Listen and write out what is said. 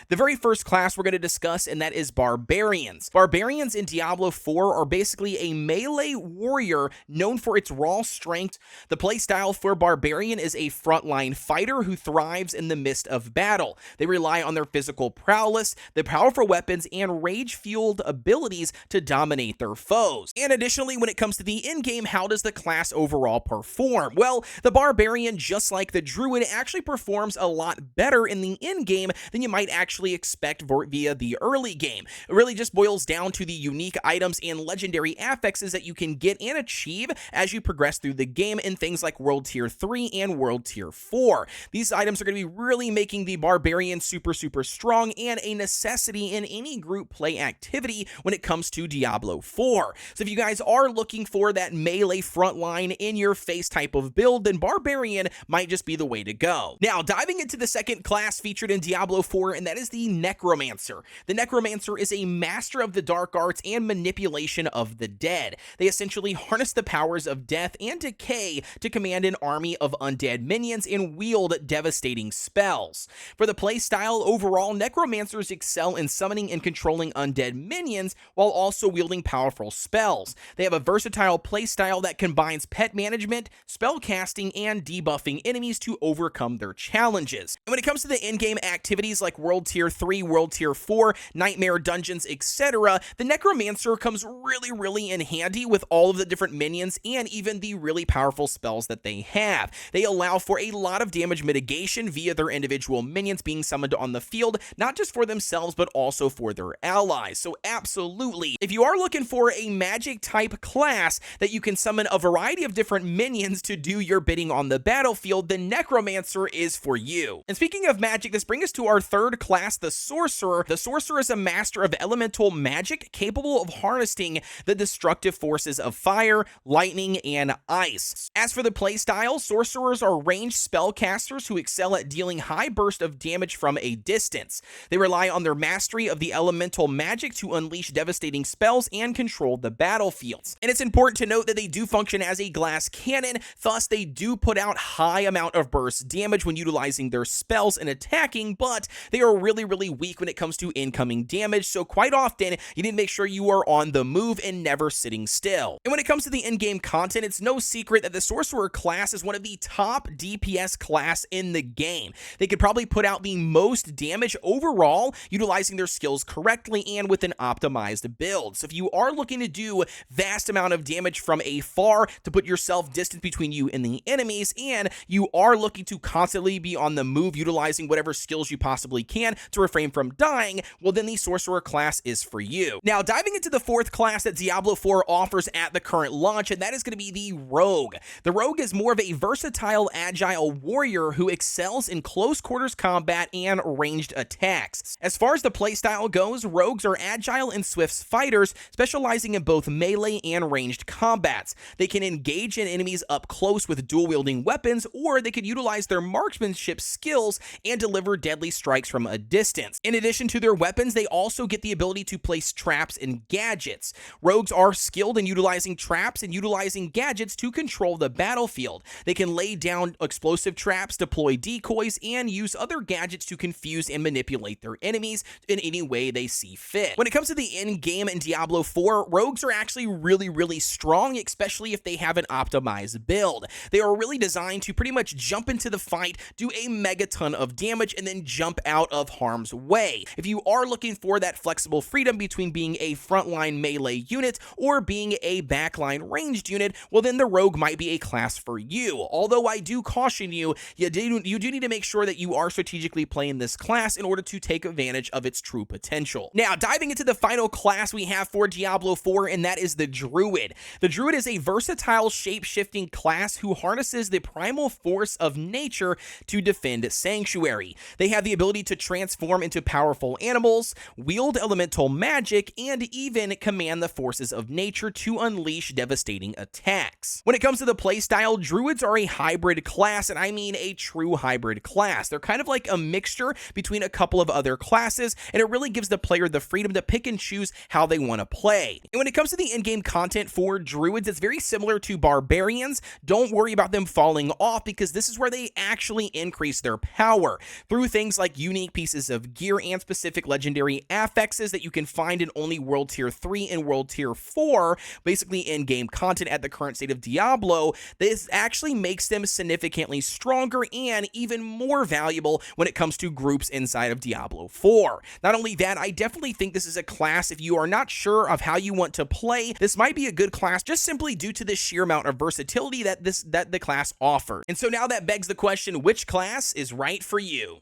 The very first class we're going to discuss, and that is Barbarians. Barbarians in Diablo 4 are basically a melee warrior known for its raw strength. The playstyle for Barbarian is a frontline fighter who thrives in the midst of battle. They rely on their physical prowess, the powerful weapons, and rage-fueled abilities to dominate their foes. And additionally, when it comes to the in-game, how does the class overall perform? Well, the Barbarian, just like the Druid, actually performs a lot better in the in-game than you might actually expect via the early game. It really just boils down to the unique items and legendary affixes that you can get and achieve as you progress through the game in things like World Tier 3 and World Tier 4. These items are going to be really making the Barbarian super strong and a necessity in any group play activity when it comes to Diablo 4. So if you guys are looking for that melee frontline in your face type of build, then Barbarian might just be the way to go. Now, diving into the second class featured in Diablo 4, and that is the Necromancer. The Necromancer is a master of the dark arts and manipulation of the dead. They essentially harness the powers of death and decay to command an army of undead minions and wield devastating spells. For the playstyle, overall, Necromancers excel in summoning and controlling undead minions while also wielding powerful spells. They have a versatile playstyle that combines pet management, spell casting, and debuffing enemies to overcome their challenges. And when it comes to the in-game activities like World Tier 3, World Tier 4, Nightmare Dungeons, etc., the Necromancer comes really in handy with all of the different minions and even the really powerful spells that they have. They allow for a lot of damage mitigation via their individual minions being summoned on the field, not just for themselves, but also for their allies. So absolutely, if you are looking for a magic type class that you can summon a variety of different minions to do your bidding on the battlefield, the Necromancer is for you. And speaking of magic, this brings us to our third class, the Sorcerer. The Sorcerer is a master of elemental magic capable of harnessing the destructive forces of fire, lightning, and ice. As for the playstyle, Sorcerers are ranged spellcasters who excel at dealing high burst of damage from a distance. They rely on their mastery of the elemental magic to unleash devastating spells and control the battlefields. And it's important to note that they do function as a glass cannon, thus they do put out high amount of burst damage when utilizing their spells and attacking, but they are really weak when it comes to incoming damage, so quite often you need to make sure you are on the move and never sitting still. And when it comes to the in-game content, it's no secret that the Sorcerer class is one of the top DPS class in the game. They could probably put out the most damage overall utilizing their skills correctly and with an optimized build. So if you are looking to do vast amount of damage from afar to put yourself distance between you and the enemies, and you are looking to constantly be on the move utilizing whatever skills you possibly can to refrain from dying, well then the Sorcerer class is for you. Now diving into the fourth class that Diablo 4 offers at the current launch, and that is going to be the Rogue. The Rogue is more of a versatile, agile warrior who excels in close quarters combat and ranged attacks. As far as the playstyle goes, Rogues are agile and swift fighters, specializing in both melee and ranged combats. They can engage in enemies up close with dual-wielding weapons, or they could utilize their marksmanship skills and deliver deadly strikes from a distance. In addition to their weapons, they also get the ability to place traps and gadgets. Rogues are skilled in utilizing traps and utilizing gadgets to control the battlefield. They can lay down explosive traps, deploy decoys, and use other gadgets to confuse and manipulate their enemies in any way they see fit. When it comes to the end-game in Diablo 4, Rogues are actually really strong, especially if they have an optimized build. They are really designed to pretty much jump into the fight, do a megaton of damage, and then jump out of harm's way. If you are looking for that flexible freedom between being a frontline melee unit or being a backline ranged unit, well then the Rogue might be a class for you. Although I do caution you, you do need to make sure that you are strategically playing this class in order to take advantage of its true potential. Now, diving into the final class we have for Diablo 4, and that is the Druid. The Druid is a versatile shape-shifting class who harnesses the primal force of nature to defend Sanctuary. They have the ability to transform into powerful animals, wield elemental magic, and even command the forces of nature to unleash devastating attacks. When it comes to the playstyle, Druids are a hybrid class, and I mean a true hybrid class. They're kind of like a mixture between a couple of other classes, and it really gives the player the freedom to pick and choose how they want to play. And when it comes to the in-game content for Druids, it's very similar to Barbarians. Don't worry about them falling off, because this is where they actually increase their power through things like unique pieces pieces of gear and specific legendary affixes that you can find in only World Tier 3 and World Tier 4, basically in-game content at the current state of Diablo. This actually makes them significantly stronger and even more valuable when it comes to groups inside of Diablo 4. Not only that, I definitely think this is a class, if you are not sure of how you want to play, this might be a good class just simply due to the sheer amount of versatility that the class offers. And so now that begs the question, which class is right for you?